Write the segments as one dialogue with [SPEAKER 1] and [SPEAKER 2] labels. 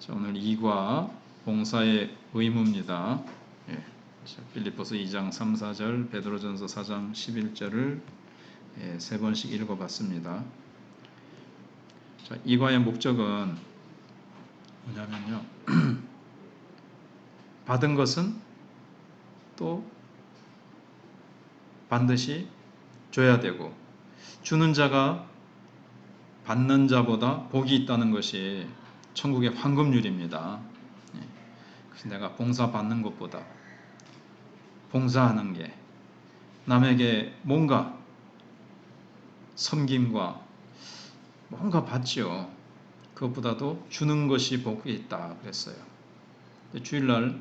[SPEAKER 1] 자, 오늘 2과 봉사의 의무입니다. 예. 자, 빌립보서 2장 3, 4절, 베드로전서 4장 11절을 세 번씩 읽어봤습니다. 자, 2과의 목적은 뭐냐면요. 받은 것은 또 반드시 줘야 되고, 주는 자가 받는 자보다 복이 있다는 것이 천국의 황금률입니다. 그래서 내가 봉사 받는 것보다 봉사하는 게 남에게 뭔가 섬김과 뭔가 받지요. 그것보다도 주는 것이 복이 있다 그랬어요. 주일날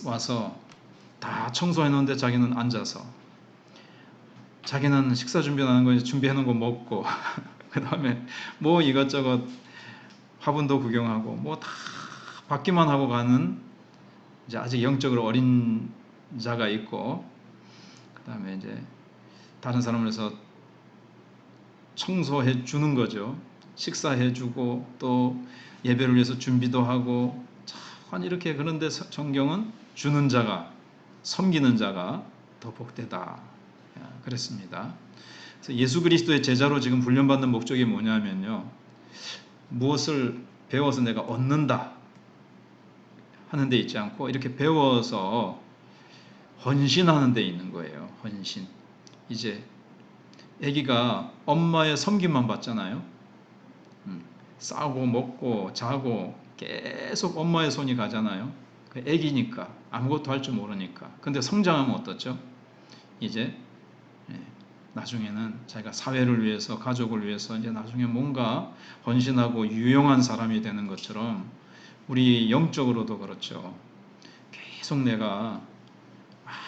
[SPEAKER 1] 와서 다 청소해놓는데 자기는 앉아서, 자기는 식사 준비하는 거 준비해놓은 거 먹고 그 다음에 뭐 이것저것 화분도 구경하고 뭐 다 받기만 하고 가는 이제 아직 영적으로 어린 자가 있고, 그 다음에 이제 다른 사람을 해서 청소해 주는 거죠. 식사해 주고 또 예배를 위해서 준비도 하고 참 이렇게. 그런데 성경은 주는 자가, 섬기는 자가 더 복되다 그랬습니다. 그래서 예수 그리스도의 제자로 지금 훈련받는 목적이 뭐냐면요, 무엇을 배워서 내가 얻는다 하는 데 있지 않고 이렇게 배워서 헌신하는 데 있는 거예요. 헌신. 이제 아기가 엄마의 섬김만 받잖아요. 싸고 먹고 자고 계속 엄마의 손이 가잖아요. 아기니까 아무것도 할 줄 모르니까. 근데 성장하면 어떻죠? 이제 나중에는 자기가 사회를 위해서, 가족을 위해서 이제 나중에 뭔가 헌신하고 유용한 사람이 되는 것처럼 우리 영적으로도 그렇죠. 계속 내가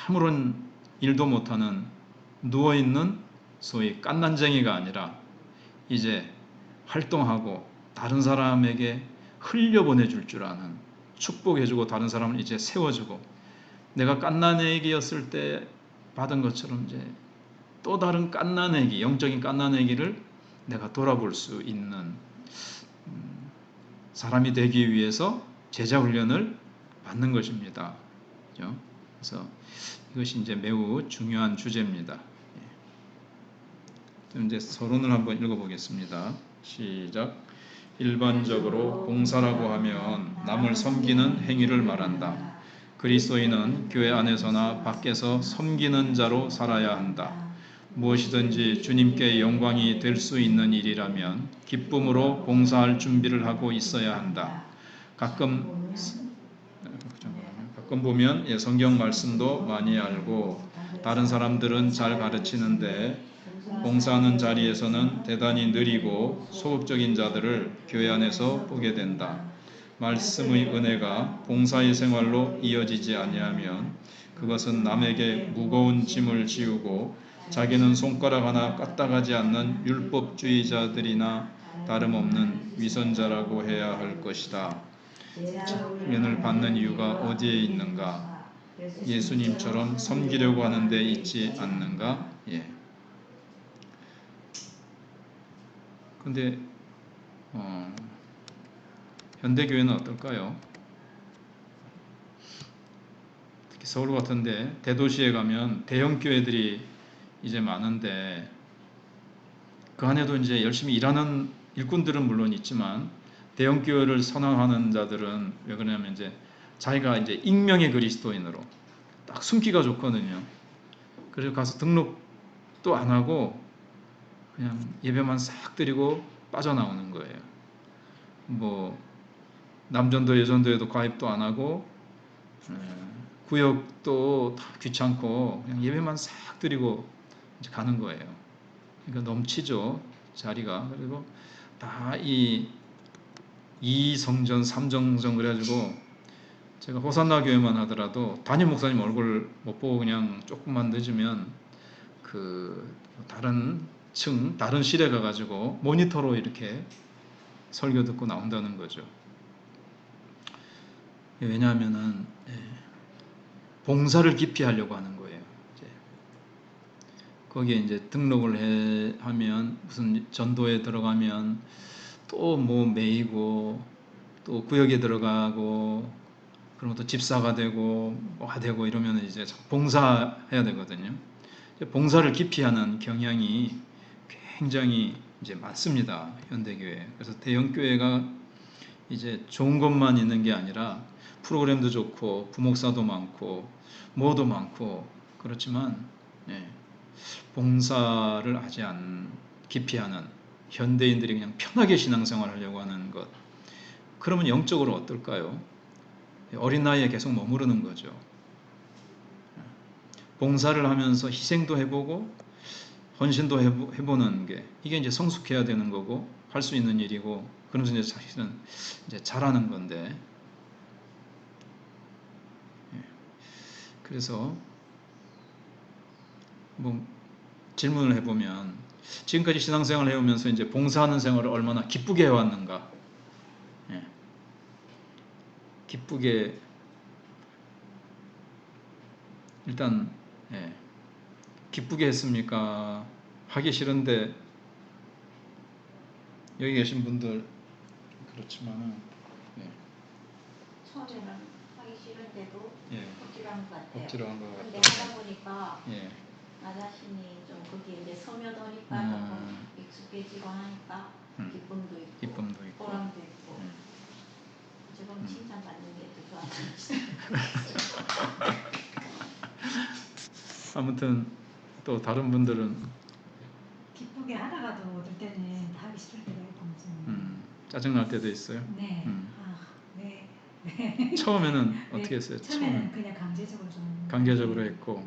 [SPEAKER 1] 아무런 일도 못하는 누워있는 소위 깐난쟁이가 아니라 이제 활동하고 다른 사람에게 흘려보내줄 줄 아는, 축복해주고 다른 사람을 이제 세워주고, 내가 깐난애기였을 때 받은 것처럼 이제 또 다른 깐난애기, 영적인 깐난애기를 내가 돌아볼 수 있는 사람이 되기 위해서 제자 훈련을 받는 것입니다. 그렇죠? 그래서 이것이 이제 매우 중요한 주제입니다. 이제 서론을 한번 읽어보겠습니다. 시작. 일반적으로 봉사라고 하면 남을 섬기는 행위를 말한다. 그리스도인은 교회 안에서나 밖에서 섬기는 자로 살아야 한다. 무엇이든지 주님께 영광이 될 수 있는 일이라면 기쁨으로 봉사할 준비를 하고 있어야 한다. 가끔 보면 성경 말씀도 많이 알고 다른 사람들은 잘 가르치는데 봉사하는 자리에서는 대단히 느리고 소극적인 자들을 교회 안에서 보게 된다. 말씀의 은혜가 봉사의 생활로 이어지지 아니하면 그것은 남에게 무거운 짐을 지우고 자기는 손가락 하나 까딱하지 않는 율법주의자들이나 다름없는 위선자라고 해야 할 것이다. 훈련을 받는 이유가 어디에 있는가? 예수님처럼 섬기려고 하는 데 있지 않는가? 근데 현대교회는 어떨까요? 특히 서울 같은데 대도시에 가면 대형 교회들이 이제 많은데 그 안에도 이제 열심히 일하는 일꾼들은 물론 있지만 대형 교회를 선항하는 자들은 왜 그러냐면 이제 자기가 이제 익명의 그리스도인으로 딱 숨기가 좋거든요. 그래서 가서 등록도 안 하고 그냥 예배만 싹 드리고 빠져나오는 거예요. 뭐 남전도 여전도에도 가입도 안 하고 구역도 다 귀찮고 그냥 예배만 싹 드리고 이제 가는 거예요. 그러니까 넘치죠, 자리가. 그리고 다 이 2성전 3정전 그래가지고 제가 호산나 교회만 하더라도 담임 목사님 얼굴 못 보고 그냥 조금만 늦으면 그 다른 층, 다른 실에 가가지고 모니터로 이렇게 설교 듣고 나온다는 거죠. 왜냐하면은 봉사를 깊이 하려고 하는 거예요. 거기에 이제 등록을 하면 무슨 전도에 들어가면 또 뭐 매이고 또 구역에 들어가고 그러면 또 집사가 되고 뭐가 되고 이러면 이제 봉사해야 되거든요. 봉사를 기피하는 경향이 굉장히 이제 많습니다. 현대교회. 그래서 대형교회가 이제 좋은 것만 있는 게 아니라 프로그램도 좋고 부목사도 많고 뭐도 많고 그렇지만 봉사를 하지 않 기피하는 현대인들이 그냥 편하게 신앙생활을 하려고 하는 것. 그러면 영적으로 어떨까요? 어린 나이에 계속 머무르는 거죠. 봉사를 하면서 희생도 해보고 헌신도 해보는 게 이게 이제 성숙해야 되는 거고 할 수 있는 일이고 그러면서 이제 사실은 이제 잘하는 건데 그래서 뭐 질문을 해보면 지금까지 신앙생활을 해오면서 이제 봉사하는 생활을 얼마나 기쁘게 해왔는가? 기쁘게 일단 기쁘게 했습니까? 하기 싫은데 여기 계신 분들 그렇지만은
[SPEAKER 2] 처음에는 하기 싫은데도 억지로 한 것 같아요.
[SPEAKER 1] 억지로 한 것
[SPEAKER 2] 근데
[SPEAKER 1] 같아요.
[SPEAKER 2] 하다 보니까 나 자신이 좀 거기에 이제 서며드니까 조금 익숙해지고 하니까 기쁨도 있고 보람도 있고 지금 칭찬받는 게 더 좋아졌어요.
[SPEAKER 1] 아무튼 또 다른 분들은
[SPEAKER 3] 기쁘게 하다가도 어떨 때는 하기 싫을 때가 있고
[SPEAKER 1] 짜증 날 때도 있어요.
[SPEAKER 3] 네. 네.
[SPEAKER 1] 처음에는 어떻게 했어요?
[SPEAKER 3] 처음에는 그냥 강제적으로 좀
[SPEAKER 1] 강제적으로 했고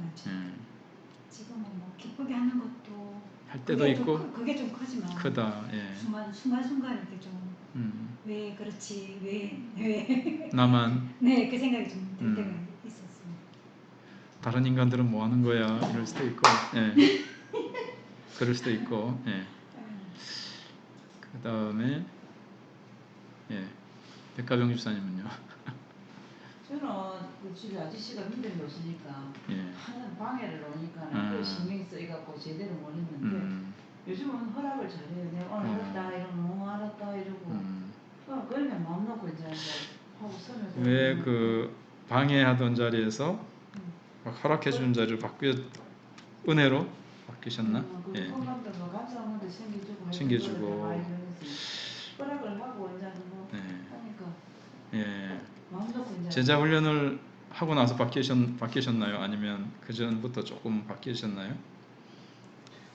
[SPEAKER 3] 지금은 뭐 기쁘게 하는 것도
[SPEAKER 1] 할 때도 있고
[SPEAKER 3] 그게 좀 크지만
[SPEAKER 1] 크다.
[SPEAKER 3] 순간순간 이렇게 좀 왜 그렇지 왜
[SPEAKER 1] 나만
[SPEAKER 3] 네, 그 생각이 좀 들 때가 있었어요.
[SPEAKER 1] 다른 인간들은 뭐 하는 거야 이럴 수도 있고 그럴 수도 있고 그 다음에 백가병 집사님은요?
[SPEAKER 4] 저는 그 집에 아저씨가 힘들이 없으니까 하는 방해를 오니까 그 신경이 쓰여갖고 제대로 못 했는데 요즘은 허락을 잘해요. 내가 오늘 알았다 이러면 알았다 이러고 그러면 마음 놓고 이제 하고 서면서
[SPEAKER 1] 왜 그 방해하던 자리에서 막 허락해 주는 자리를 은혜로 바뀌셨나?
[SPEAKER 4] 폰감도 감사한 것도
[SPEAKER 1] 챙겨주고
[SPEAKER 4] 허락을 하고 이제 뭐 하니까 마음 놓고 이제
[SPEAKER 1] 제자 훈련을 하고 나서 바뀌셨나요? 아니면 그 전부터 조금 바뀌셨나요?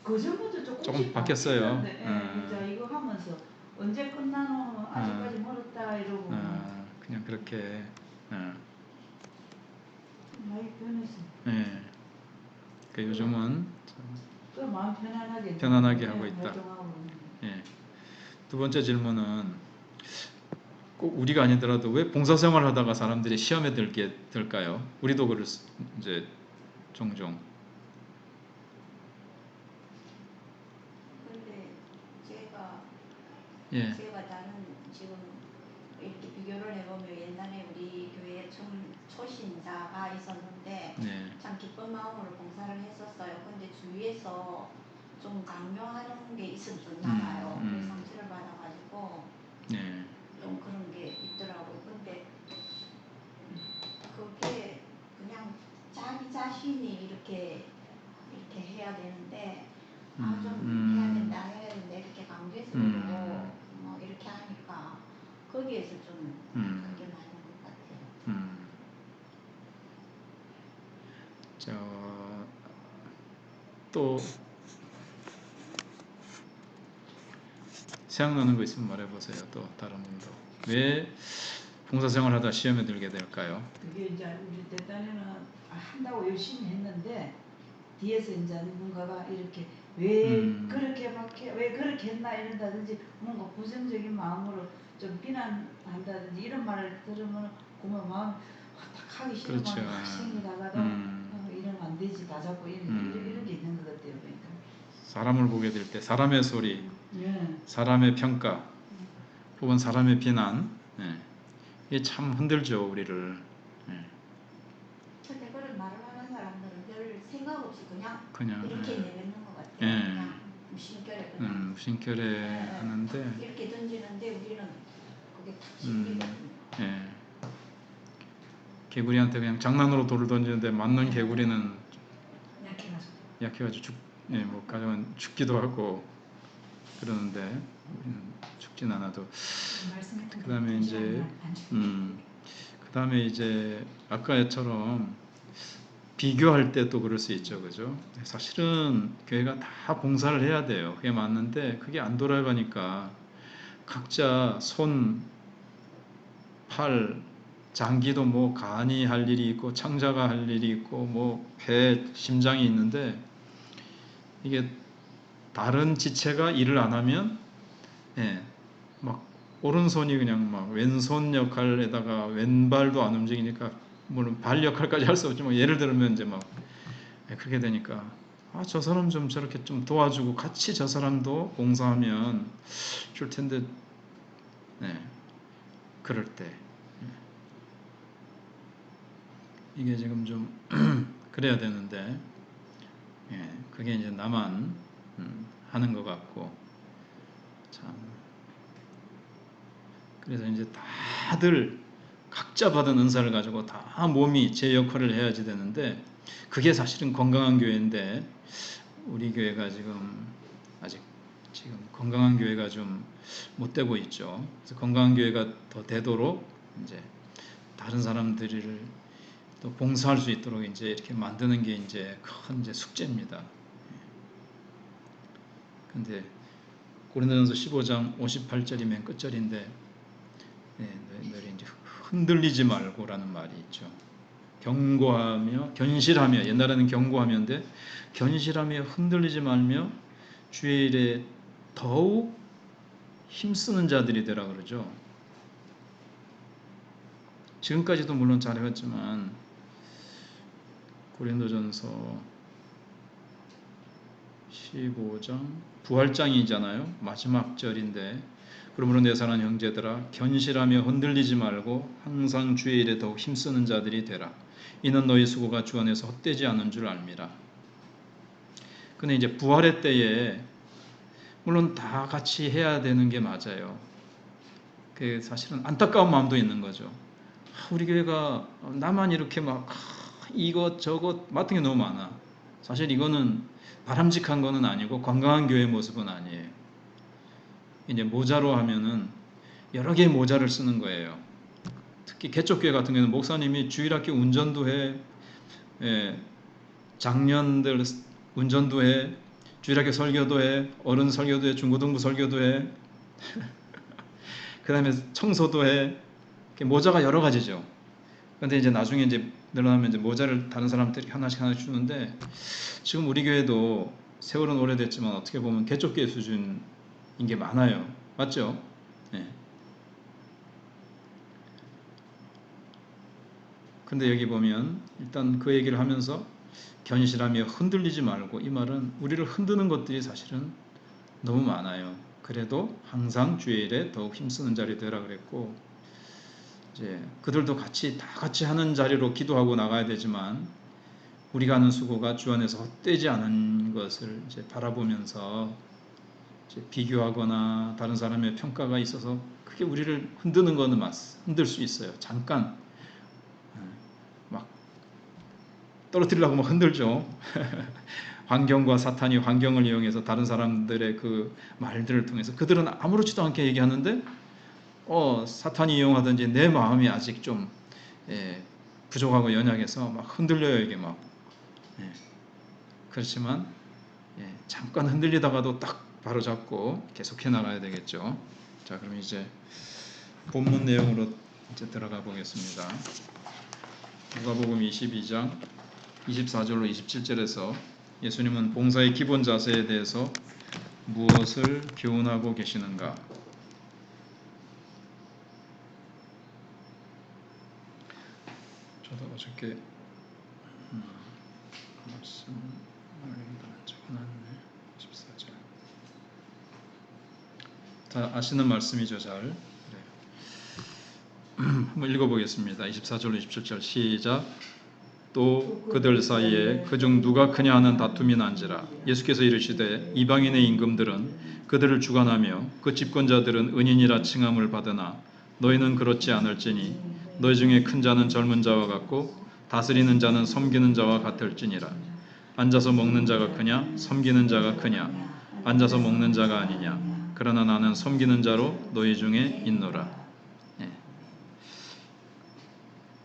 [SPEAKER 4] 그 전부터
[SPEAKER 1] 조금 바뀌었어요.
[SPEAKER 4] 이제 이거 하면서 언제 끝나노 아직까지 멀었다 이러고
[SPEAKER 1] 그냥 그렇게
[SPEAKER 4] 많이 변했어.
[SPEAKER 1] 그 요즘은
[SPEAKER 4] 또 마음
[SPEAKER 1] 편안하게 하고 있다. 두 번째 질문은 꼭 우리가 아니더라도 왜 봉사생활 하다가 사람들이 시험에 들게 될까요? 우리도 그럴 이제 종종.
[SPEAKER 2] 근데 제가 다른 지금 이렇게 비교를 해보면 옛날에 우리 교회에 초신자가 있었는데 참 기쁜 마음으로 봉사를 했었어요. 근데 주위에서 좀 강요하는 게 있었나 봐요. 상처를 받아가지고 좀 그런 게 있더라고요. 근데 그게 그냥 자기 자신이 이렇게 해야 되는데 좀 해야 된다 이렇게 강제적으로 뭐 이렇게 하니까 거기에서 좀 그게 많은 것 같아요.
[SPEAKER 1] 또 생각나는 거 있으면 말해보세요. 또 다른 분도 왜 봉사생활 하다 시험에 들게 될까요?
[SPEAKER 4] 그게 이제 우리 때 딴에는 한다고 열심히 했는데 뒤에서 이제 누군가가 이렇게 왜 그렇게 밖에 왜 그렇게 했나 이런다든지 뭔가 부정적인 마음으로 좀 비난한다든지 이런 말을 들으면 그만 마음 딱 하기 싫은 마음이 확 생기다가도 이러면 안 되지 다 잡고 이런 게 있는 것 같아요. 그러니까.
[SPEAKER 1] 사람을 보게 될 때 사람의 소리, 사람의 평가, 혹은 사람의 비난 이게 참 흔들죠 우리를.
[SPEAKER 2] 근데 그런 말을 하는 사람들은 별 생각 없이 그냥 이렇게 내뱉는 것 같아요. 그냥 무심결에 그냥
[SPEAKER 1] 무심결에 하는데
[SPEAKER 2] 이렇게 던지는데 우리는 그게 탁 씹히거든요.
[SPEAKER 1] 예. 개구리한테 그냥 장난으로 돌을 던지는데 맞는 개구리는 약해가지고 뭐 가져면 죽기도 하고 그러는데 우리는 죽진 않아도. 그다음에 이제 그다음에 이제 아까처럼 비교할 때 또 그럴 수 있죠, 그죠? 사실은 교회가 다 봉사를 해야 돼요. 그게 맞는데 그게 안 돌아가니까 각자 손, 팔, 장기도 뭐 간이 할 일이 있고 창자가 할 일이 있고 뭐 배, 심장이 있는데 이게 다른 지체가 일을 안 하면 막 오른손이 그냥 막 왼손 역할에다가 왼발도 안 움직이니까 물론 발 역할까지 할 수 없지만 예를 들면 이제 막 그렇게 되니까 저 사람 좀 저렇게 좀 도와주고 같이 저 사람도 봉사하면 줄 텐데 그럴 때 이게 지금 좀 그래야 되는데 그게 이제 나만 하는 것 같고 참 그래서 이제 다들 각자 받은 은사를 가지고 다 몸이 제 역할을 해야지 되는데 그게 사실은 건강한 교회인데 우리 교회가 지금 아직 지금 건강한 교회가 좀 못 되고 있죠. 그래서 건강한 교회가 더 되도록 이제 다른 사람들을 또 봉사할 수 있도록 이제 이렇게 만드는 게 이제 큰 이제 숙제입니다. 근데 고린도전서 15장 58절이 맨 끝절인데 늘 이제 흔들리지 말고라는 말이 있죠. 경고하며 견실하며 옛날에는 경고하면인데 견실하며 흔들리지 말며 주의 일에 더욱 힘쓰는 자들이 되라 그러죠. 지금까지도 물론 잘해왔지만 고린도전서 15장 부활장이잖아요. 마지막 절인데 그러므로 내 사랑하는 형제들아 견실하며 흔들리지 말고 항상 주의 일에 더욱 힘쓰는 자들이 되라. 이는 너희 수고가 주 안에서 헛되지 않은 줄 알미라. 근데 이제 부활의 때에 물론 다 같이 해야 되는 게 맞아요. 그 사실은 안타까운 마음도 있는 거죠. 우리 교회가 나만 이렇게 막 이것 저것 맡은 게 너무 많아. 사실 이거는 바람직한 거는 아니고 건강한 교회의 모습은 아니에요. 이제 모자로 하면은 여러 개의 모자를 쓰는 거예요. 특히 개척교회 같은 경우는 목사님이 주일학교 운전도 해, 장년들 운전도 해, 주일학교 설교도 해, 어른 설교도 해, 중고등부 설교도 해, 그 다음에 청소도 해. 모자가 여러 가지죠. 근데 이제 나중에 이제 늘어나면 이제 모자를 다른 사람들이 하나씩 주는데 지금 우리 교회도 세월은 오래됐지만 어떻게 보면 개척교회 수준인 게 많아요. 맞죠? 근데 여기 보면 일단 그 얘기를 하면서 견실하며 흔들리지 말고 이 말은 우리를 흔드는 것들이 사실은 너무 많아요. 그래도 항상 주의 일에 더욱 힘쓰는 자리 되라 그랬고 이제 그들도 다 같이 하는 자리로 기도하고 나가야 되지만 우리가 하는 수고가 주 안에서 헛되지 않은 것을 이제 바라보면서 이제 비교하거나 다른 사람의 평가가 있어서 그게 우리를 흔드는 거는 흔들 수 있어요. 잠깐 막 떨어뜨리려고 막 흔들죠. 환경과 사탄이 환경을 이용해서 다른 사람들의 그 말들을 통해서 그들은 아무렇지도 않게 얘기하는데 사탄이 이용하든지 내 마음이 아직 좀 부족하고 연약해서 막 흔들려요. 이게 막 그렇지만 잠깐 흔들리다가도 딱 바로 잡고 계속해 나가야 되겠죠. 자, 그럼 이제 본문 내용으로 이제 들어가 보겠습니다. 누가복음 22장 24절로 27절에서 예수님은 봉사의 기본 자세에 대해서 무엇을 교훈하고 계시는가? 저도 어저께 말씀을 적어놨네. 14절. 다 아시는 말씀이죠, 잘. 한번 읽어보겠습니다. 24절로 27절 시작. 또 그들 사이에 그중 누가 크냐 하는 다툼이 난지라. 예수께서 이르시되 이방인의 임금들은 그들을 주관하며 그 집권자들은 은인이라 칭함을 받으나 너희는 그렇지 않을지니 너희 중에 큰 자는 젊은 자와 같고 다스리는 자는 섬기는 자와 같을지니라. 앉아서 먹는 자가 크냐 섬기는 자가 크냐 앉아서 먹는 자가 아니냐 그러나 나는 섬기는 자로 너희 중에 있노라. 예.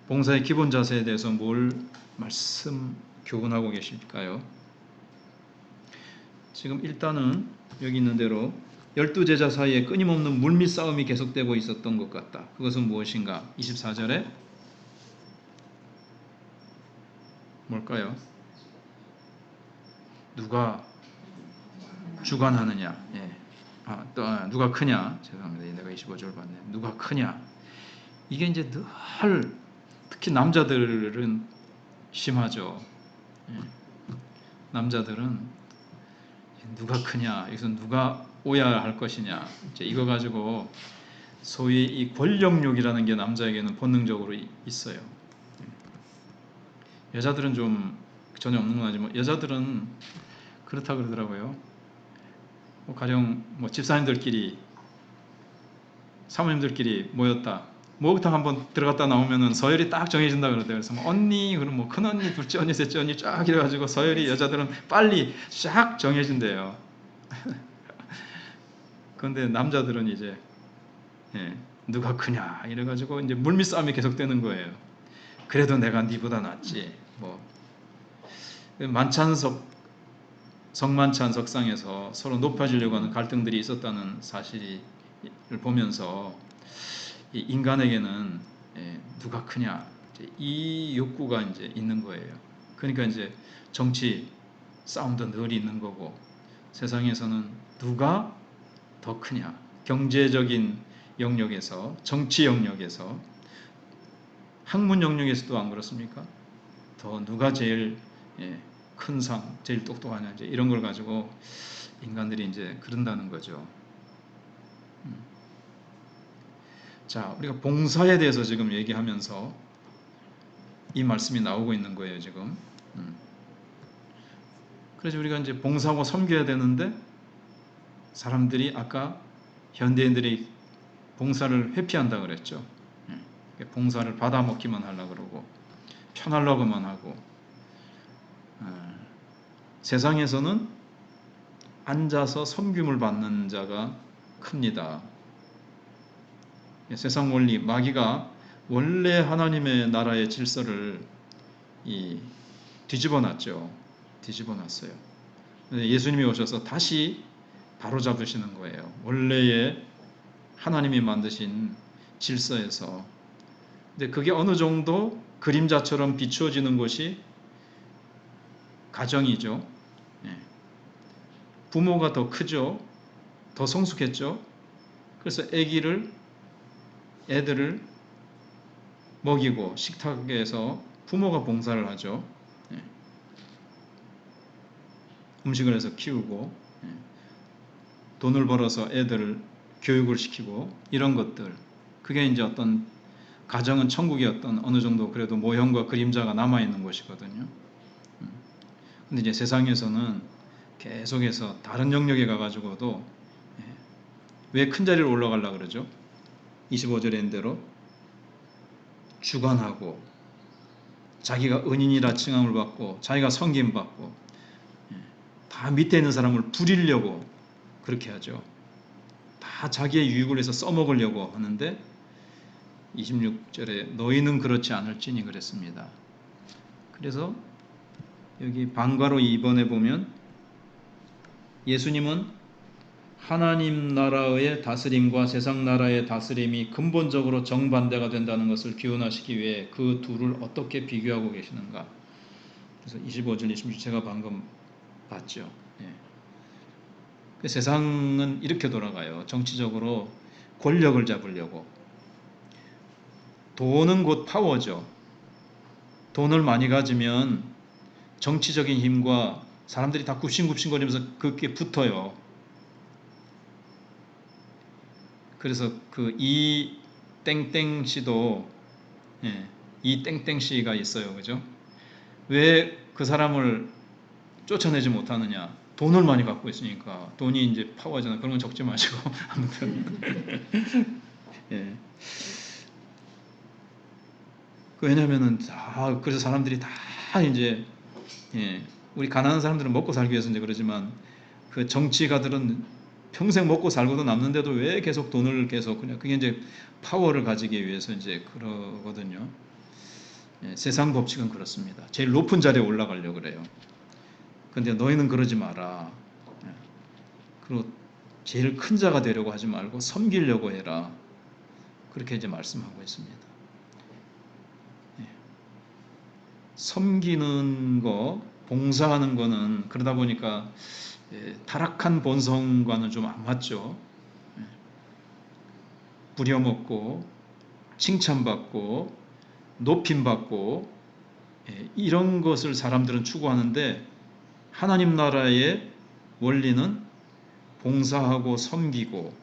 [SPEAKER 1] 봉사의 기본 자세에 대해서 뭘 말씀 교훈하고 계실까요? 지금 일단은 여기 있는 대로 12제자 사이에 끊임없는 물밑 싸움이 계속되고 있었던 것 같다. 그것은 무엇인가? 24절에 뭘까요? 누가 주관하느냐? 예. 누가 크냐? 죄송합니다. 내가 25절 봤네. 누가 크냐? 이게 이제 늘 특히 남자들은 심하죠. 예. 남자들은 누가 크냐? 여기서 누가 오야 할 것이냐? 이제 이거 가지고 소위 이 권력욕이라는 게 남자에게는 본능적으로 있어요. 여자들은 좀 전혀 없는 건 아니지만 여자들은 그렇다 그러더라고요. 가령 집사님들끼리 사모님들끼리 모였다. 목욕탕 한번 들어갔다 나오면은 서열이 딱 정해진다 그러대요. 그래서 언니, 그럼 큰 언니, 둘째 언니, 셋째 언니 쫙 이래가지고 서열이 여자들은 빨리 쫙 정해진대요. 그런데 남자들은 이제 누가 크냐 이래가지고 이제 물밑 싸움이 계속되는 거예요. 그래도 내가 니보다 낫지. 성만찬 석상에서 서로 높아지려고 하는 갈등들이 있었다는 사실을 보면서 이 인간에게는 누가 크냐 이 욕구가 이제 있는 거예요. 그러니까 이제 정치 싸움도 늘 있는 거고 세상에서는 누가 더 크냐 경제적인 영역에서 정치 영역에서 학문 영역에서도 안 그렇습니까? 더 누가 제일 큰 상, 제일 똑똑하냐 이제 이런 걸 가지고 인간들이 이제 그런다는 거죠. 자, 우리가 봉사에 대해서 지금 얘기하면서 이 말씀이 나오고 있는 거예요, 지금. 그래서 우리가 이제 봉사하고 섬겨야 되는데 사람들이 아까 현대인들이 봉사를 회피한다 그랬죠. 봉사를 받아먹기만 하려고 그러고 편하려고만 하고 세상에서는 앉아서 섬김을 받는 자가 큽니다. 세상 원리, 마귀가 원래 하나님의 나라의 질서를 뒤집어놨죠. 뒤집어놨어요. 예수님이 오셔서 다시 바로잡으시는 거예요. 원래의 하나님이 만드신 질서에서. 근데 그게 어느 정도 그림자처럼 비추어지는 것이 가정이죠. 부모가 더 크죠. 더 성숙했죠. 그래서 애들을 먹이고 식탁에서 부모가 봉사를 하죠. 음식을 해서 키우고 돈을 벌어서 애들을 교육을 시키고 이런 것들. 그게 이제 어떤 가정은 천국의 어떤 어느 정도 그래도 모형과 그림자가 남아있는 곳이거든요. 근데 이제 세상에서는 계속해서 다른 영역에 가가지고도 왜 큰 자리로 올라가려고 그러죠? 25절에 있는 대로 주관하고 자기가 은인이라 칭함을 받고 자기가 섬김받고 다 밑에 있는 사람을 부리려고 그렇게 하죠. 다 자기의 유익을 위해서 써먹으려고 하는데 26절에 너희는 그렇지 않을지니 그랬습니다. 그래서 여기 방과로 2번에 보면 예수님은 하나님 나라의 다스림과 세상 나라의 다스림이 근본적으로 정반대가 된다는 것을 기원하시기 위해 그 둘을 어떻게 비교하고 계시는가. 그래서 25절, 26절 제가 방금 봤죠. 세상은 이렇게 돌아가요. 정치적으로 권력을 잡으려고. 돈은 곧 파워죠. 돈을 많이 가지면 정치적인 힘과 사람들이 다 굽신굽신거리면서 그게 붙어요. 그래서 이 땡땡씨도 이 땡땡씨가 있어요. 그죠? 왜 그 사람을 쫓아내지 못하느냐? 돈을 많이 갖고 있으니까. 돈이 이제 파워잖아. 그런 건 적지 마시고 아무튼 예. 왜냐면은 그래서 사람들이 다 이제 우리 가난한 사람들은 먹고 살기 위해서 이제 그러지만 그 정치가들은 평생 먹고 살고도 남는데도 왜 계속 돈을 계속 그냥 그게 이제 파워를 가지기 위해서 이제 그러거든요. 세상 법칙은 그렇습니다. 제일 높은 자리에 올라가려고 그래요. 근데 너희는 그러지 마라. 그리고 제일 큰 자가 되려고 하지 말고 섬기려고 해라. 그렇게 이제 말씀하고 있습니다. 섬기는 거, 봉사하는 거는 그러다 보니까 타락한 본성과는 좀 안 맞죠. 부려먹고 칭찬받고 높임받고 이런 것을 사람들은 추구하는데 하나님 나라의 원리는 봉사하고 섬기고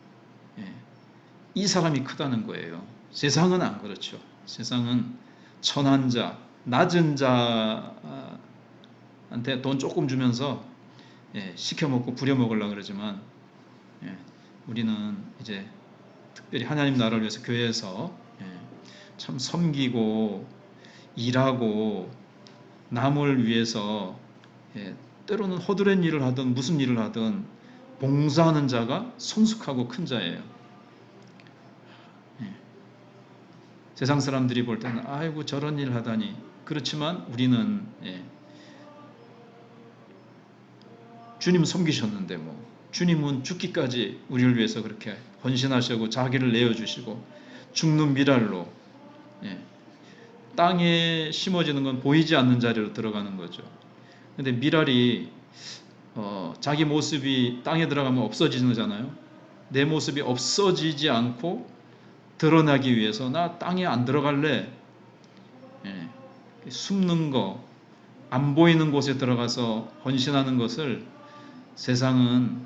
[SPEAKER 1] 이 사람이 크다는 거예요. 세상은 안 그렇죠. 세상은 천한 자, 낮은 자한테 돈 조금 주면서 시켜먹고 부려먹으려고 그러지만 우리는 이제 특별히 하나님 나라를 위해서 교회에서 참 섬기고 일하고 남을 위해서 때로는 허드렛 일을 하든 무슨 일을 하든 봉사하는 자가 성숙하고 큰 자예요. 세상 사람들이 볼 때는 아이고 저런 일 하다니. 그렇지만 우리는 주님 섬기셨는데 뭐 주님은 죽기까지 우리를 위해서 그렇게 헌신하시고 자기를 내어주시고 죽는 미랄로 땅에 심어지는 건 보이지 않는 자리로 들어가는 거죠. 근데 미랄이 자기 모습이 땅에 들어가면 없어지잖아요. 내 모습이 없어지지 않고 드러나기 위해서 나 땅에 안 들어갈래. 숨는 거, 안 보이는 곳에 들어가서 헌신하는 것을 세상은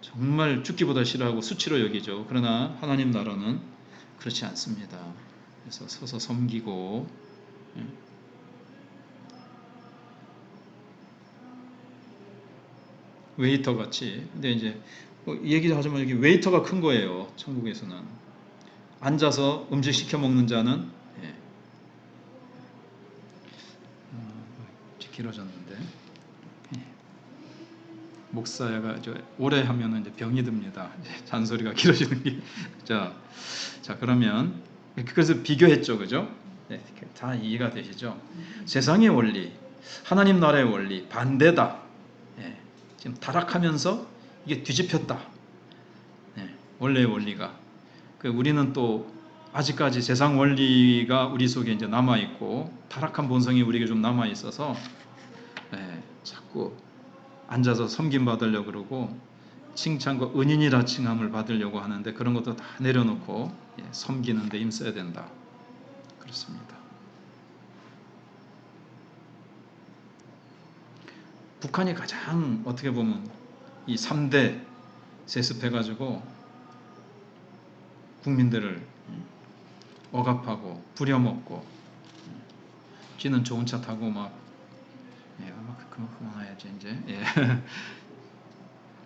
[SPEAKER 1] 정말 죽기보다 싫어하고 수치로 여기죠. 그러나 하나님 나라는 그렇지 않습니다. 그래서 서서 섬기고 웨이터 같이. 근데 이제 얘기하자면 여기 웨이터가 큰 거예요. 천국에서는 앉아서 음식 시켜 먹는 자는 길어졌는데 목사가 오래 하면은 이제 병이 듭니다. 잔소리가 길어지는 게. 자 그러면 그래서 비교했죠, 그죠? 다 이해가 되시죠? 세상의 원리, 하나님 나라의 원리 반대다. 지금 타락하면서 이게 뒤집혔다. 원래의 원리가. 우리는 또 아직까지 세상 원리가 우리 속에 이제 남아 있고 타락한 본성이 우리에게 좀 남아 있어서 자꾸 앉아서 섬김 받으려고 그러고 칭찬과 은인이라 칭함을 받으려고 하는데 그런 것도 다 내려놓고 섬기는 데 힘써야 된다. 그렇습니다. 북한이 가장 어떻게 보면 이 3대 세습해가지고 국민들을 억압하고 부려먹고 쥐는 좋은 차 타고 막 그만해야지 이제.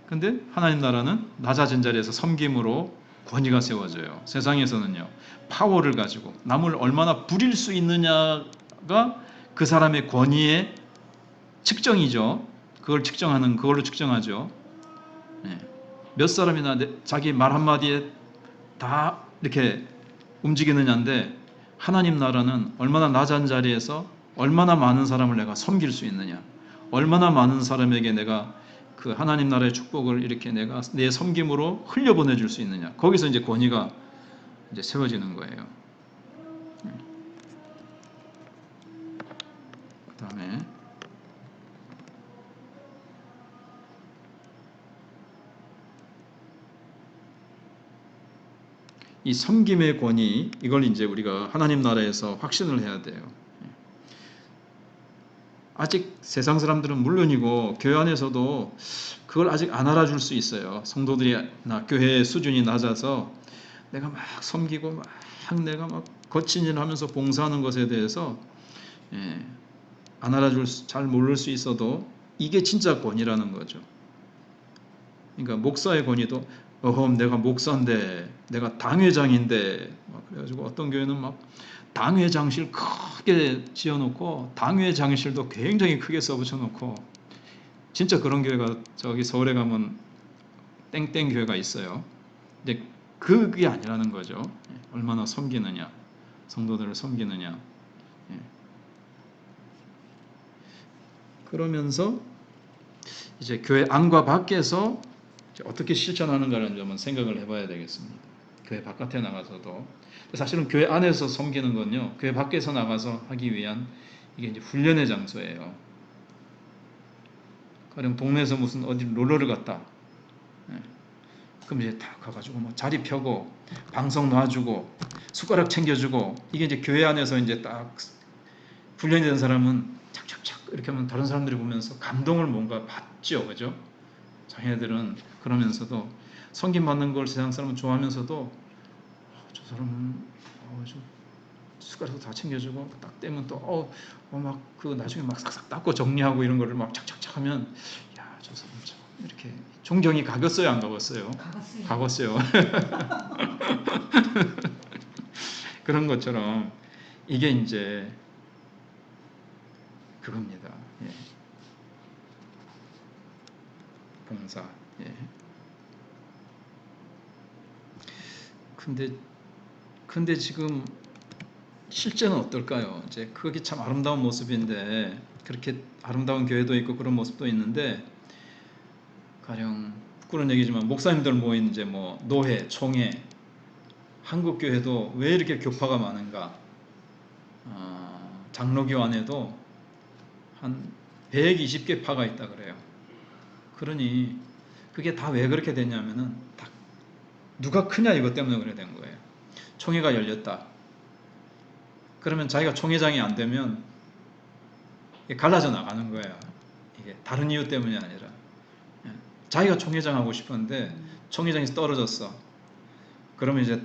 [SPEAKER 1] 근데 하나님 나라는 낮아진 자리에서 섬김으로 권위가 세워져요. 세상에서는요 파워를 가지고 남을 얼마나 부릴 수 있느냐가 그 사람의 권위의 측정이죠. 그걸로 측정하죠. 몇 사람이나 자기 말 한마디에 다 이렇게 움직이느냐인데 하나님 나라는 얼마나 낮은 자리에서 얼마나 많은 사람을 내가 섬길 수 있느냐, 얼마나 많은 사람에게 내가 그 하나님 나라의 축복을 이렇게 내가 내 섬김으로 흘려보내줄 수 있느냐, 거기서 이제 권위가 이제 세워지는 거예요. 그 다음에 이 섬김의 권위, 이걸 이제 우리가 하나님 나라에서 확신을 해야 돼요. 아직 세상 사람들은 물론이고 교회 안에서도 그걸 아직 안 알아줄 수 있어요. 성도들이나 교회의 수준이 낮아서 내가 막 섬기고 막 내가 막 거친 일을 하면서 봉사하는 것에 대해서 안 잘 모를 수 있어도 이게 진짜 권위라는 거죠. 그러니까 목사의 권위도 어험 내가 목사인데 내가 당회장인데 막 그래가지고 어떤 교회는 막 당회장실 크게 지어놓고 당회장실도 굉장히 크게 써붙여놓고 진짜 그런 교회가 저기 서울에 가면 땡땡 교회가 있어요. 근데 그게 아니라는 거죠. 얼마나 섬기느냐, 성도들을 섬기느냐. 그러면서 이제 교회 안과 밖에서 어떻게 실천하는가를 좀 생각을 해봐야 되겠습니다. 교회 바깥에 나가서도 사실은 교회 안에서 섬기는 건요, 교회 밖에서 나가서 하기 위한 이게 이제 훈련의 장소예요. 가령 동네에서 무슨 어디 놀러를 갔다. 그럼 이제 다 가가지고 뭐 자리 펴고 방석 놔주고 숟가락 챙겨주고 이게 이제 교회 안에서 이제 딱 훈련이 된 사람은 착착착 이렇게 하면 다른 사람들이 보면서 감동을 뭔가 받죠, 그죠? 자기네들은 그러면서도 섬김 받는 걸 세상 사람은 좋아하면서도 저 사람은 저 숟가락도 다 챙겨주고 딱 떼면 또 막 그 나중에 막 싹싹 닦고 정리하고 이런 거를 막 착착착 하면 야, 저 사람 참 이렇게 존경이 가겠어요, 안 가겠어요? 가겠어요. 그런 것처럼 이게 이제 그겁니다. 예. 봉사. 예. 근데 지금 실제는 어떨까요? 이제 그게 참 아름다운 모습인데 그렇게 아름다운 교회도 있고 그런 모습도 있는데 가령 부끄러운 얘기지만 목사님들 모인 이제 뭐 노회, 총회, 한국 교회도 왜 이렇게 교파가 많은가? 장로교 안에도 한 120개 파가 있다 그래요. 그러니 그게 다 왜 그렇게 됐냐면은 다 누가 크냐 이것 때문에 그래 된 거예요. 총회가 열렸다. 그러면 자기가 총회장이 안 되면 갈라져 나가는 거예요. 이게 다른 이유 때문이 아니라 자기가 총회장 하고 싶었는데 총회장이 떨어졌어. 그러면 이제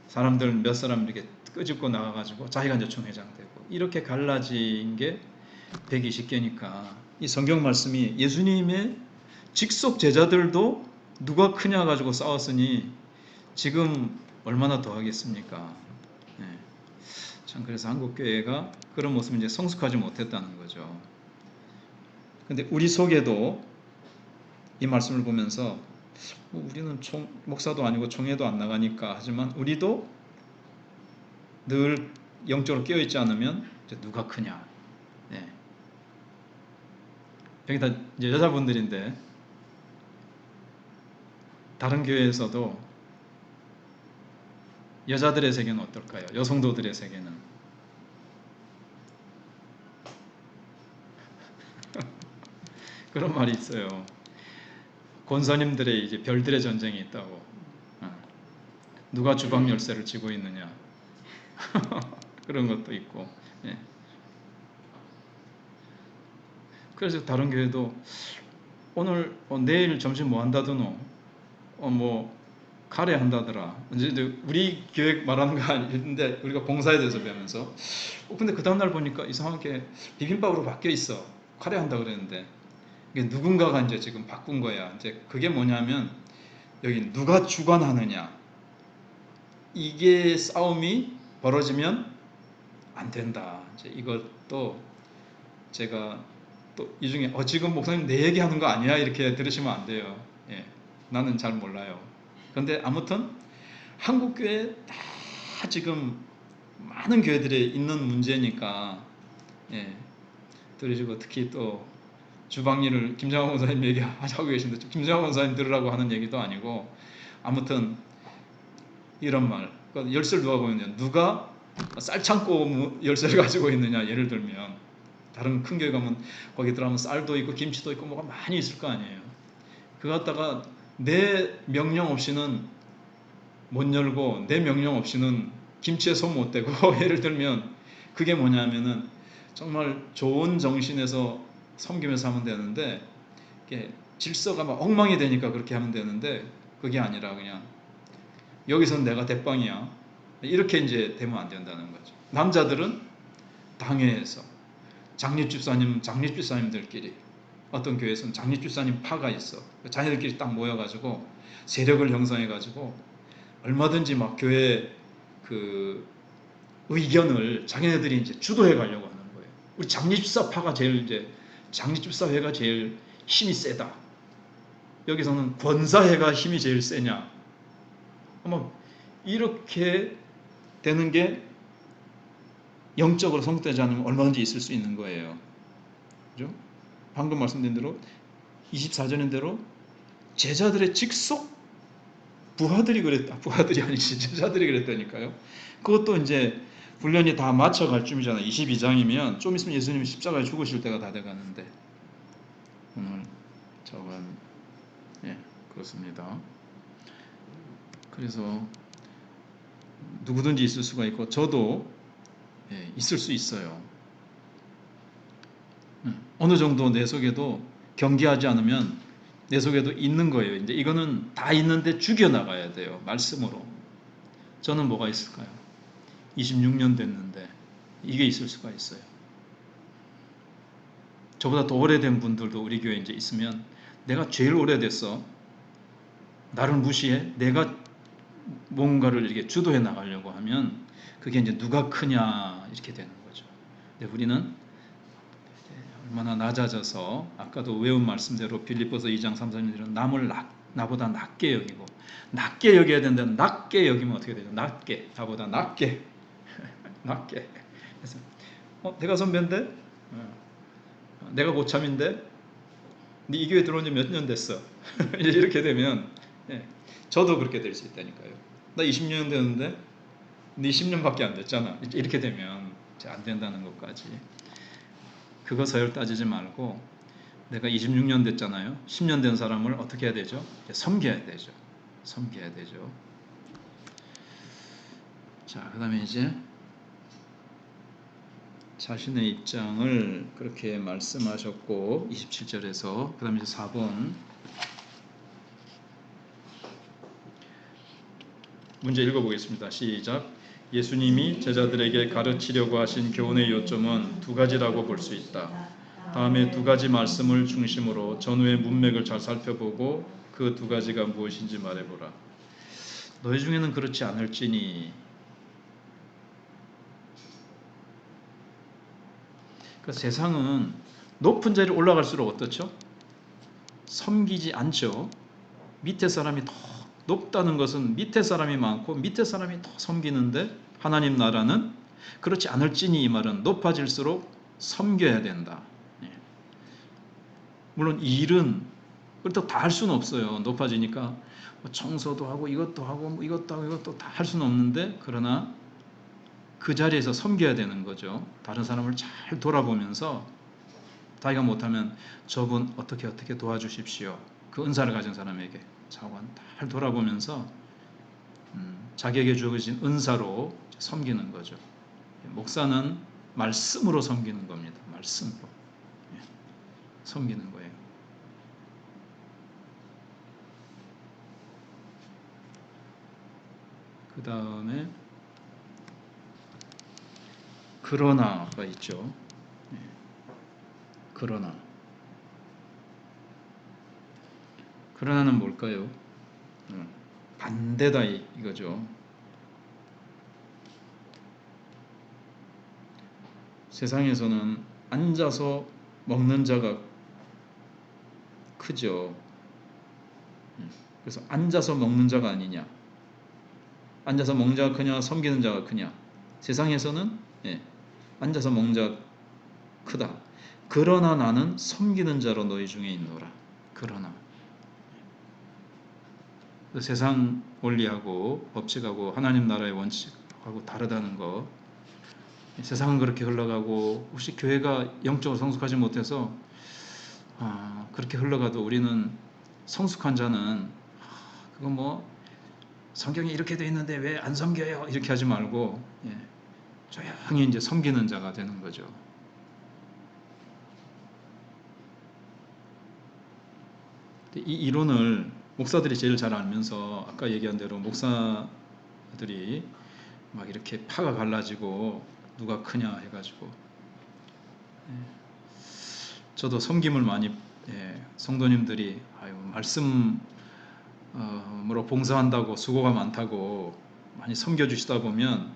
[SPEAKER 1] 사람들 몇 사람 이렇게 끄집고 나가가지고 자기가 이제 총회장 되고 이렇게 갈라진 게 120개니까 이 성경 말씀이 예수님의 직속 제자들도 누가 크냐 가지고 싸웠으니 지금 얼마나 더 하겠습니까? 참 그래서 한국 교회가 그런 모습을 이제 성숙하지 못했다는 거죠. 근데 우리 속에도 이 말씀을 보면서 우리는 목사도 아니고 총회도 안 나가니까 하지만 우리도 늘 영적으로 깨어 있지 않으면 이제 누가 크냐? 여기 다 이제 여자분들인데 다른 교회에서도 여자들의 세계는 어떨까요? 여성도들의 세계는 그런 말이 있어요. 권사님들의 이제 별들의 전쟁이 있다고. 누가 주방 열쇠를 쥐고 있느냐 그런 것도 있고. 그래서 다른 교회도 오늘 내일 점심 뭐 한다더노? 뭐 카레 한다더라. 이제 우리 교회 말하는 거 아닌데 우리가 봉사에 대해서 배우면서 근데 그 다음날 보니까 이상하게 비빔밥으로 바뀌어 있어. 카레 한다 그랬는데 이게 누군가가 이제 지금 바꾼 거야. 이제 그게 뭐냐면 여기 누가 주관하느냐 이게 싸움이 벌어지면 안 된다. 이제 이것도 제가 또 이 중에 지금 목사님 내 얘기하는 거 아니야 이렇게 들으시면 안 돼요. 나는 잘 몰라요. 그런데 아무튼 한국 교회 다 지금 많은 교회들에 있는 문제니까 들으시고 특히 또 주방 일을 김장원 원사님 얘기하고 계신데 김장원 원사님 들으라고 하는 얘기도 아니고 아무튼 이런 말 열쇠를 누가 보느냐 누가 쌀창고 열쇠를 가지고 있느냐 예를 들면 다른 큰 교회 가면 거기 들어가면 쌀도 있고 김치도 있고 뭐가 많이 있을 거 아니에요. 그거 갖다가 내 명령 없이는 못 열고 내 명령 없이는 김치에 손 못 대고 예를 들면 그게 뭐냐면은 정말 좋은 정신에서 섬기면서 하면 되는데 이게 질서가 막 엉망이 되니까 그렇게 하면 되는데 그게 아니라 그냥 여기서는 내가 대빵이야 이렇게 이제 되면 안 된다는 거죠. 남자들은 당회에서 장립집사님들끼리 어떤 교회에서는 장립집사님 파가 있어. 자녀들끼리 딱 모여가지고 세력을 형성해가지고 얼마든지 막 교회 그 의견을 자기네들이 이제 주도해 가려고 하는 거예요. 우리 장립집사파가 제일 이제 장립집사회가 제일 힘이 세다. 여기서는 권사회가 힘이 제일 세냐. 아마 이렇게 되는 게 영적으로 성숙되지 않으면 얼마든지 있을 수 있는 거예요. 그죠? 방금 말씀드린 대로 24절인 대로 제자들의 직속 부하들이 그랬다. 부하들이 아니지 제자들이 그랬다니까요. 그것도 이제 훈련이 다 맞춰갈 쯤이잖아요. 22장이면 좀 있으면 예수님이 십자가에 죽으실 때가 다 돼가는데 오늘 저건 그렇습니다. 그래서 누구든지 있을 수가 있고 저도 있을 수 있어요. 어느 정도 내 속에도 경계하지 않으면 내 속에도 있는 거예요. 이제 이거는 다 있는데 죽여나가야 돼요. 말씀으로. 저는 뭐가 있을까요? 26년 됐는데 이게 있을 수가 있어요. 저보다 더 오래된 분들도 우리 교회에 이제 있으면 내가 제일 오래됐어. 나를 무시해. 내가 뭔가를 이렇게 주도해 나가려고 하면 그게 이제 누가 크냐 이렇게 되는 거죠. 근데 우리는 얼마나 낮아져서 아까도 외운 말씀대로 빌립보서 2장 3, 4절은 남을 나보다 낮게 여기고 낮게 여겨야 된다는 낮게 여기면 어떻게 되죠? 낮게 나보다 낮게 낮게 그래서 내가 선배인데 내가 고참인데 네 이 교회 들어온 지 몇 년 됐어 이렇게 되면 저도 그렇게 될 수 있다니까요. 나 20년 됐는데 네 10년밖에 안 됐잖아. 이렇게 되면 안 된다는 것까지. 그거 서열 따지지 말고 내가 26년 됐잖아요. 10년 된 사람을 어떻게 해야 되죠? 섬겨야 되죠. 섬겨야 되죠. 자, 그 다음에 이제 자신의 입장을 그렇게 말씀하셨고 27절에서 그 다음에 이제 4번 문제 읽어보겠습니다. 시작. 예수님이 제자들에게 가르치려고 하신 교훈의 요점은 두 가지라고 볼 수 있다. 다음에 두 가지 말씀을 중심으로 전후의 문맥을 잘 살펴보고 그 두 가지가 무엇인지 말해보라. 너희 중에는 그렇지 않을지니. 그 세상은 높은 자리에 올라갈수록 어떻죠? 섬기지 않죠. 밑에 사람이 더 높다는 것은 밑에 사람이 많고 밑에 사람이 더 섬기는데 하나님 나라는 그렇지 않을지니 이 말은 높아질수록 섬겨야 된다. 물론 일은 그렇다고 다 할 수는 없어요. 높아지니까 청소도 하고 이것도 하고 이것도 하고 이것도 다 할 수는 없는데 그러나 그 자리에서 섬겨야 되는 거죠. 다른 사람을 잘 돌아보면서 자기가 못하면 저분 어떻게 도와주십시오. 그 은사를 가진 사람에게 차관 잘 돌아보면서 자기에게 주어진 은사로 섬기는 거죠. 목사는 말씀으로 섬기는 겁니다. 말씀으로 섬기는 거예요. 그 다음에 그러나가 있죠. 그러나는 뭘까요? 반대다 이거죠. 세상에서는 앉아서 먹는 자가 크죠. 그래서 앉아서 먹는 자가 아니냐. 앉아서 먹는 자가 크냐 섬기는 자가 크냐. 세상에서는 앉아서 먹는 자가 크다. 그러나 나는 섬기는 자로 너희 중에 있노라. 그러나 세상 원리하고 법칙하고 하나님 나라의 원칙하고 다르다는 거. 세상은 그렇게 흘러가고 혹시 교회가 영적으로 성숙하지 못해서 그렇게 흘러가도 우리는 성숙한 자는 그거 뭐 성경에 이렇게 돼 있는데 왜 안 섬겨요? 이렇게 하지 말고 조용히 이제 섬기는 자가 되는 거죠. 이 이론을 목사들이 제일 잘 알면서 아까 얘기한 대로 목사들이 막 이렇게 파가 갈라지고 누가 크냐 해가지고 저도 섬김을 많이 성도님들이 말씀으로 봉사한다고 수고가 많다고 많이 섬겨주시다 보면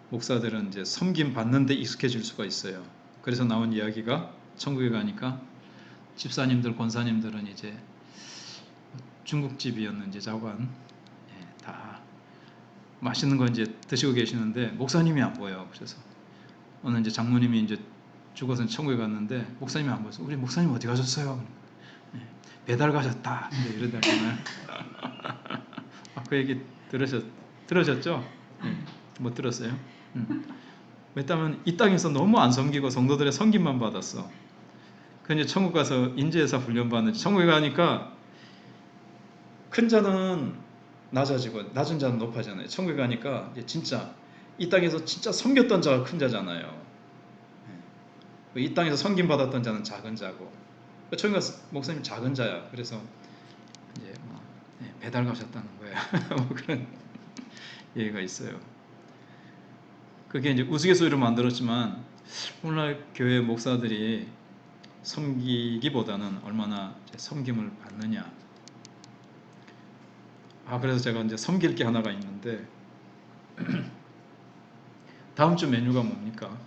[SPEAKER 1] 목사들은 이제 섬김 받는데 익숙해질 수가 있어요. 그래서 나온 이야기가 천국에 가니까 집사님들, 권사님들은 이제 중국집이었는지 자관 다 맛있는 거 이제 드시고 계시는데 목사님이 안 보여. 그래서 어느 이제 장모님이 이제 죽어서 천국에 갔는데 목사님이 안 보여서 우리 목사님 어디 가셨어요? 배달 가셨다. 이러다가는 그 얘기 들으셨죠? 못 들었어요? 왜냐하면 이 땅에서 너무 안 섬기고 성도들의 섬김만 받았어. 그 이제 천국 가서 인재회사 훈련 받는지 천국에 가니까 큰 자는 낮아지고 낮은 자는 높아지잖아요. 천국에 가니까 이제 진짜 이 땅에서 진짜 섬겼던 자가 큰 자잖아요. 이 땅에서 섬김 받았던 자는 작은 자고, 천국에 가서 목사님 작은 자야. 그래서 이제 배달 가셨다는 거야. 뭐 그런 얘기가 있어요. 그게 이제 우스갯소리로 만들었지만 오늘날 교회 목사들이 섬기기보다는 얼마나 섬김을 받느냐. 그래서 제가 이제 섬길 게 하나가 있는데 다음 주 메뉴가 뭡니까?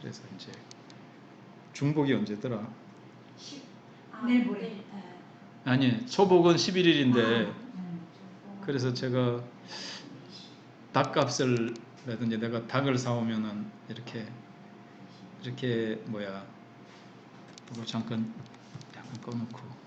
[SPEAKER 1] 그래서 이제 중복이 언제더라?
[SPEAKER 3] 내일 모레.
[SPEAKER 1] 아니, 초복은 11일인데 그래서 제가 닭값을라든지 내가 닭을 사오면은 이렇게 뭐야, 이거 잠깐 꺼놓고